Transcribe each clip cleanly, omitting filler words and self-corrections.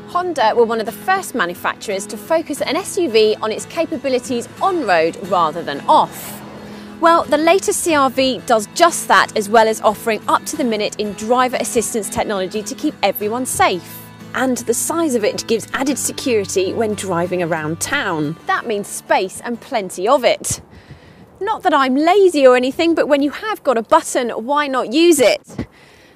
Honda were one of the first manufacturers to focus an SUV on its capabilities on-road rather than off. Well, the latest CR-V does just that, as well as offering up-to-the-minute in driver assistance technology to keep everyone safe. And the size of it gives added security when driving around town. That means space and plenty of it. Not that I'm lazy or anything, but when you have got a button, why not use it?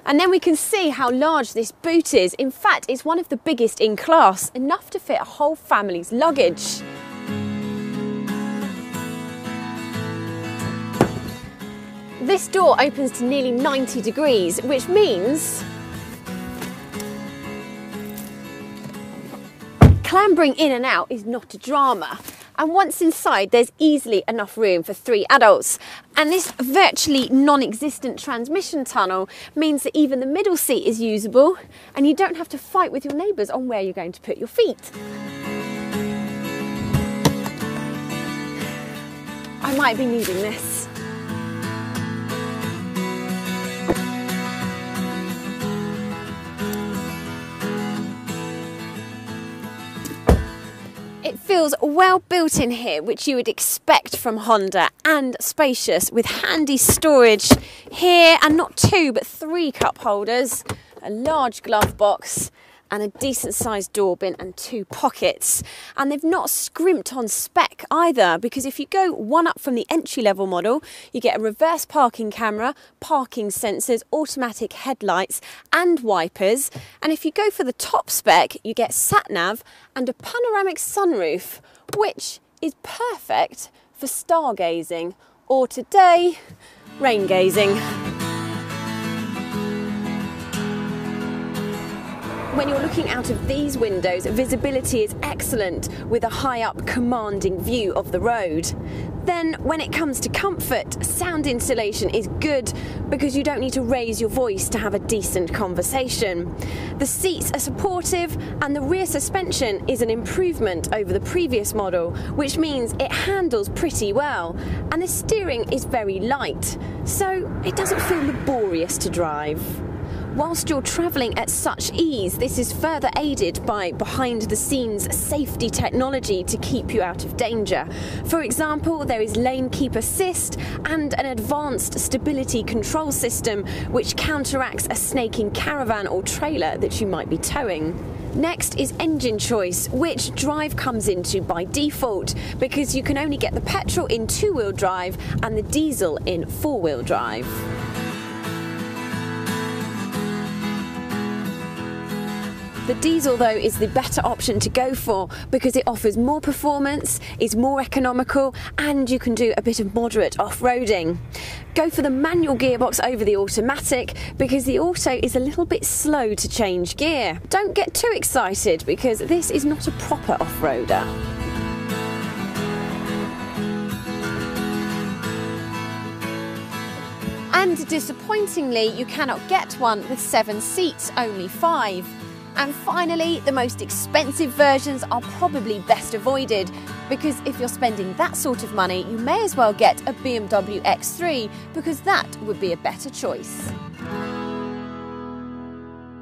And then we can see how large this boot is. In fact, it's one of the biggest in class, enough to fit a whole family's luggage. This door opens to nearly 90 degrees, which means clambering in and out is not a drama. And once inside, there's easily enough room for 3 adults. And this virtually non-existent transmission tunnel means that even the middle seat is usable and you don't have to fight with your neighbours on where you're going to put your feet. I might be needing this. It feels well built in here, which you would expect from Honda, and spacious with handy storage here, and not 2 but 3 cup holders, a large glove box and a decent sized door bin and 2 pockets. And they've not scrimped on spec either, because if you go one up from the entry level model, you get a reverse parking camera, parking sensors, automatic headlights and wipers. And if you go for the top spec, you get sat nav and a panoramic sunroof, which is perfect for stargazing, or today, rain gazing. When you're looking out of these windows, visibility is excellent with a high up commanding view of the road. Then when it comes to comfort, sound insulation is good because you don't need to raise your voice to have a decent conversation. The seats are supportive and the rear suspension is an improvement over the previous model, which means it handles pretty well. And the steering is very light, so it doesn't feel laborious to drive. Whilst you're travelling at such ease, this is further aided by behind-the-scenes safety technology to keep you out of danger. For example, there is lane keep assist and an advanced stability control system which counteracts a snaking caravan or trailer that you might be towing. Next is engine choice, which drive comes into by default because you can only get the petrol in 2-wheel drive and the diesel in 4-wheel drive. The diesel, though, is the better option to go for because it offers more performance, is more economical, and you can do a bit of moderate off-roading. Go for the manual gearbox over the automatic because the auto is a little bit slow to change gear. Don't get too excited because this is not a proper off-roader. And disappointingly, you cannot get one with 7 seats, only 5. And finally, the most expensive versions are probably best avoided because if you're spending that sort of money, you may as well get a BMW X3 because that would be a better choice.